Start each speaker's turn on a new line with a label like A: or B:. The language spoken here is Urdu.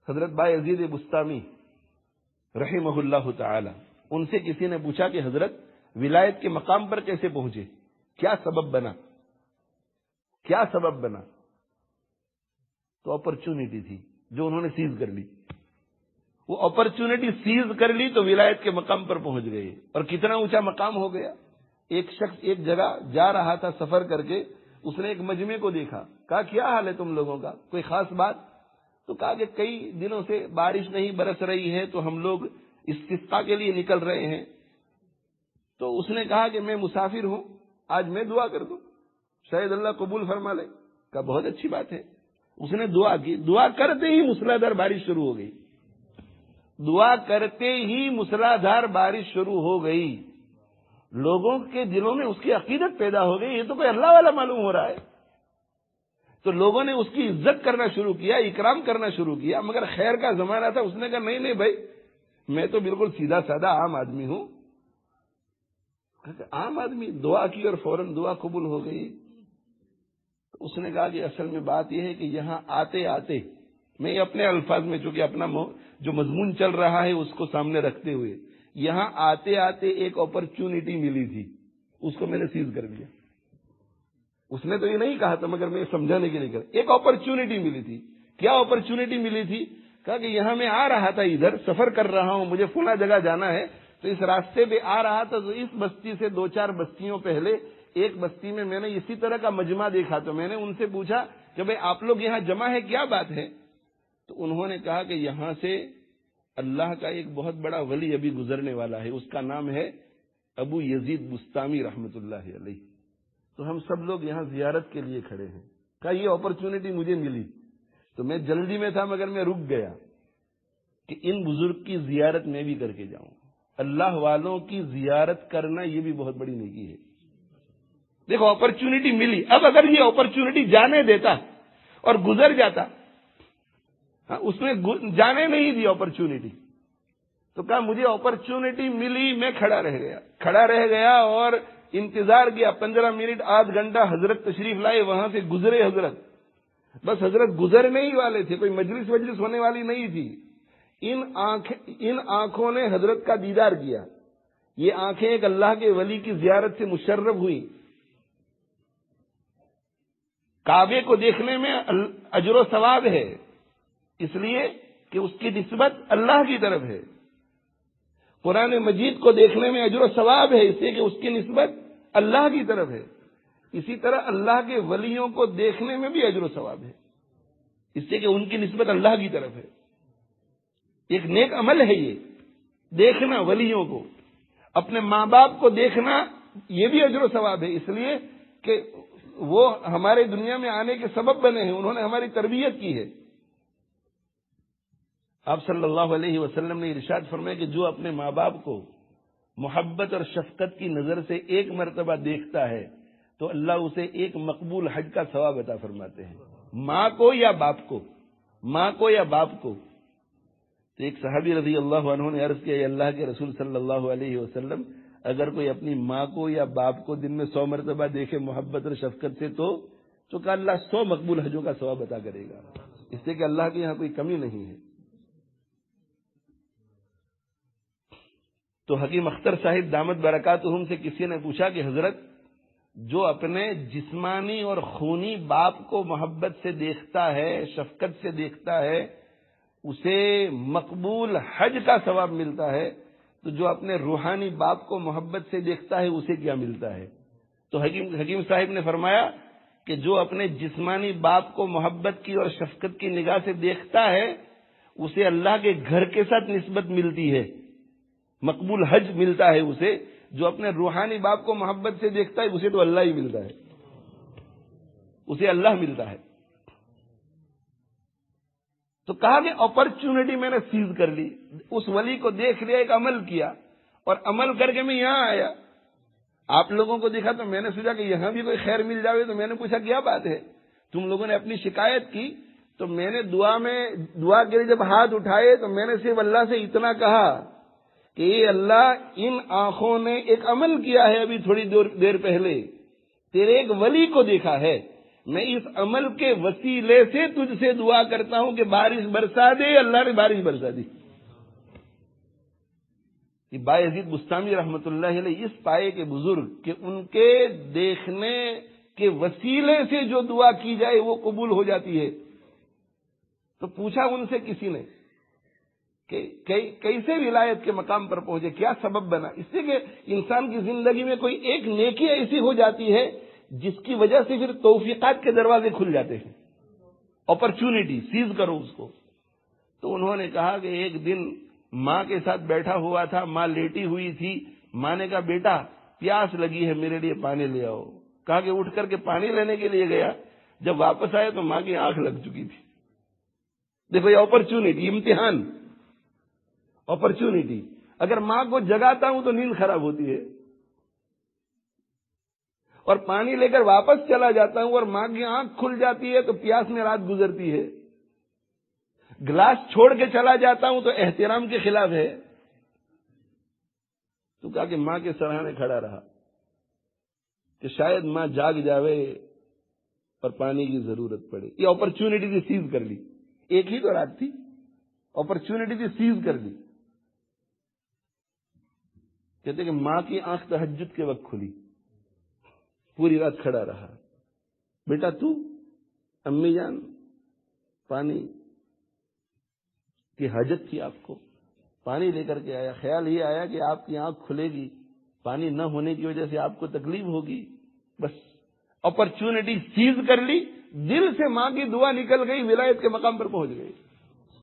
A: حضرت بایزید بستامی رحمہ اللہ تعالی، ان سے کسی نے پوچھا کہ حضرت ولایت کے مقام پر کیسے پہنچے، کیا سبب بنا؟ تو اپرچونٹی تھی جو انہوں نے سیز کر لی. وہ اپرچونٹی سیز کر لی تو ولایت کے مقام پر پہنچ گئے. اور کتنا اونچا مقام ہو گیا. ایک شخص ایک جگہ جا رہا تھا سفر کر کے، اس نے ایک مجمع کو دیکھا، کہا کیا حال ہے تم لوگوں کا، کوئی خاص بات؟ تو کہا کہ کئی دنوں سے بارش نہیں برس رہی ہے تو ہم لوگ استسقاء کے لیے نکل رہے ہیں. تو اس نے کہا کہ میں مسافر ہوں، آج میں دعا کر دوں، شاید اللہ قبول فرما لے. کہا بہت اچھی بات ہے. اس نے دعا کی، دعا کرتے ہی موسلادھار بارش شروع ہو گئی. دعا کرتے ہی موسلادھار بارش شروع ہو گئی. لوگوں کے دلوں میں اس کی عقیدت پیدا ہو گئی، یہ تو کوئی اللہ والا معلوم ہو رہا ہے. تو لوگوں نے اس کی عزت کرنا شروع کیا، اکرام کرنا شروع کیا. مگر خیر کا زمانہ تھا، اس نے کہا نہیں بھائی، میں تو بالکل سیدھا سادہ عام آدمی ہوں. عام آدمی دعا کی اور فوراً دعا قبول ہو گئی. اس نے کہا کہ اصل میں بات یہ ہے کہ یہاں آتے آتے، میں اپنے الفاظ میں چونکہ اپنا جو مضمون چل رہا ہے اس کو سامنے رکھتے ہوئے، یہاں آتے آتے ایک اپرچونٹی ملی تھی، اس کو میں نے سیز کر دیا. اس نے تو یہ نہیں کہا تھا مگر میں سمجھانے کے لیے کہا، ایک اپرچونٹی ملی تھی. کیا اپرچونٹی ملی تھی؟ کہا کہ یہاں میں آ رہا تھا، ادھر سفر کر رہا ہوں، مجھے فلاں جگہ جانا ہے، تو اس راستے پہ آ رہا تھا تو اس بستی سے 2-4 بستیوں پہلے ایک بستی میں نے اسی طرح کا مجمع دیکھا. تو میں نے ان سے پوچھا کہ بھئی آپ لوگ یہاں جمع ہے، کیا بات ہے؟ تو انہوں نے کہا کہ یہاں سے اللہ کا ایک بہت بڑا ولی ابھی گزرنے والا ہے، اس کا نام ہے ابو یزید بستامی رحمۃ اللہ علیہ. تو ہم سب لوگ یہاں زیارت کے لیے کھڑے ہیں. کہا یہ اپرچونٹی مجھے ملی تو میں جلدی میں تھا مگر میں رک گیا کہ ان بزرگ کی زیارت میں بھی کر کے جاؤں. اللہ والوں کی زیارت کرنا یہ بھی بہت بڑی نیکی ہے. دیکھو اپرچونٹی ملی. اب اگر یہ اپرچونٹی جانے دیتا اور گزر جاتا، اس نے جانے نہیں دی اپرچونٹی، تو کہا مجھے اپرچونٹی ملی، میں کھڑا رہ گیا اور انتظار کیا 15 منٹ آدھ گھنٹہ. حضرت تشریف لائے، وہاں سے گزرے حضرت. بس حضرت گزرنے ہی والے تھے، کوئی مجلس ہونے والی نہیں تھی. ان آنکھوں نے حضرت کا دیدار کیا. یہ آنکھیں ایک اللہ کے ولی کی زیارت سے مشرف ہوئی. کعبے کو دیکھنے میں اجر و ثواب ہے، اس لیے کہ اس کی نسبت اللہ کی طرف ہے. قرآن مجید کو دیکھنے میں اجر و ثواب ہے، اس لیے کہ اس کی نسبت اللہ کی طرف ہے. اسی طرح اللہ کے ولیوں کو دیکھنے میں بھی اجر و ثواب ہے، اس لیے کہ ان کی نسبت اللہ کی طرف ہے. ایک نیک عمل ہے یہ دیکھنا. ولیوں کو، اپنے ماں باپ کو دیکھنا، یہ بھی اجر و ثواب ہے، اس لیے کہ وہ ہمارے دنیا میں آنے کے سبب بنے ہیں، انہوں نے ہماری تربیت کی ہے. آپ صلی اللہ علیہ وسلم نے ارشاد فرمایا کہ جو اپنے ماں باپ کو محبت اور شفقت کی نظر سے ایک مرتبہ دیکھتا ہے تو اللہ اسے ایک مقبول حج کا ثواب عطا فرماتے ہیں. ماں کو یا باپ کو. تو ایک صحابی رضی اللہ عنہ نے عرض کیا، اللہ کے رسول صلی اللہ علیہ وسلم، اگر کوئی اپنی ماں کو یا باپ کو دن میں 100 مرتبہ دیکھے محبت اور شفقت سے تو کہ اللہ 100 مقبول حجوں کا ثواب عطا کرے گا. اس سے کہ اللہ کے یہاں کوئی کمی نہیں ہے. تو حکیم اختر صاحب دامت برکاتہم سے کسی نے پوچھا کہ حضرت جو اپنے جسمانی اور خونی باپ کو محبت سے دیکھتا ہے، شفقت سے دیکھتا ہے، اسے مقبول حج کا ثواب ملتا ہے، تو جو اپنے روحانی باپ کو محبت سے دیکھتا ہے اسے کیا ملتا ہے؟ تو حکیم صاحب نے فرمایا کہ جو اپنے جسمانی باپ کو محبت کی اور شفقت کی نگاہ سے دیکھتا ہے اسے اللہ کے گھر کے ساتھ نسبت ملتی ہے، مقبول حج ملتا ہے اسے. جو اپنے روحانی باپ کو محبت سے دیکھتا ہے اسے تو اللہ ہی ملتا ہے، اسے اللہ ملتا ہے. تو کہا کہ اپرچونٹی میں نے سیز کر لی، اس ولی کو دیکھ لیا، ایک عمل کیا، اور عمل کر کے میں یہاں آیا. آپ لوگوں کو دیکھا تو میں نے سوچا کہ یہاں بھی کوئی خیر مل جاوے، تو میں نے پوچھا کیا بات ہے، تم لوگوں نے اپنی شکایت کی. تو میں نے دعا کے لیے جب ہاتھ اٹھائے تو میں نے صرف اللہ سے اتنا کہا کہ اے اللہ، ان آنکھوں نے ایک عمل کیا ہے ابھی تھوڑی دیر پہلے، تیرے ایک ولی کو دیکھا ہے، میں اس عمل کے وسیلے سے تجھ سے دعا کرتا ہوں کہ بارش برسا دے. اللہ نے بارش برسا دی. یہ بایزید بستامی رحمت اللہ علیہ اس پائے کے بزرگ کہ ان کے دیکھنے کے وسیلے سے جو دعا کی جائے وہ قبول ہو جاتی ہے. تو پوچھا ان سے کسی نے کہ کیسے ولایت کے مقام پر پہنچے, کیا سبب بنا؟ اس سے کہ انسان کی زندگی میں کوئی ایک نیکی ایسی ہو جاتی ہے جس کی وجہ سے پھر توفیقات کے دروازے کھل جاتے ہیں. اپرچونٹی سیز کرو اس کو. تو انہوں نے کہا کہ ایک دن ماں کے ساتھ بیٹھا ہوا تھا, ماں لیٹی ہوئی تھی. ماں نے کہا بیٹا پیاس لگی ہے, میرے لیے پانی لے آؤ. کہا کہ اٹھ کر کے پانی لینے کے لیے گیا. جب واپس آیا تو ماں کی آنکھ لگ چکی تھی. دیکھو یہ اپرچونٹی, امتحان, اپرچونٹی. اگر ماں کو جگاتا ہوں تو نیند خراب ہوتی ہے, اور پانی لے کر واپس چلا جاتا ہوں اور ماں کی آنکھ کھل جاتی ہے تو پیاس میں رات گزرتی ہے. گلاس چھوڑ کے چلا جاتا ہوں تو احترام کے خلاف ہے. تو کہا کہ ماں کے سراہنے کھڑا رہا کہ شاید ماں جاگ جاوے اور پانی کی ضرورت پڑے. یہ اپرچونٹی تھی, سیز کر لی. ایک ہی تو رات تھی, اپرچونٹی تھی, سیز کر لی. کہتے کہ ماں کی آنکھ تہجد کے وقت کھلی, پوری رات کھڑا رہا. بیٹا تو امی جان پانی کی حاجت تھی آپ کو, پانی لے کر کے آیا. خیال یہ آیا کہ آپ کی آنکھ کھلے گی, پانی نہ ہونے کی وجہ سے آپ کو تکلیف ہوگی. بس اپرچونٹی سیز کر لی, دل سے ماں کی دعا نکل گئی, ولایت کے مقام پر پہنچ گئی.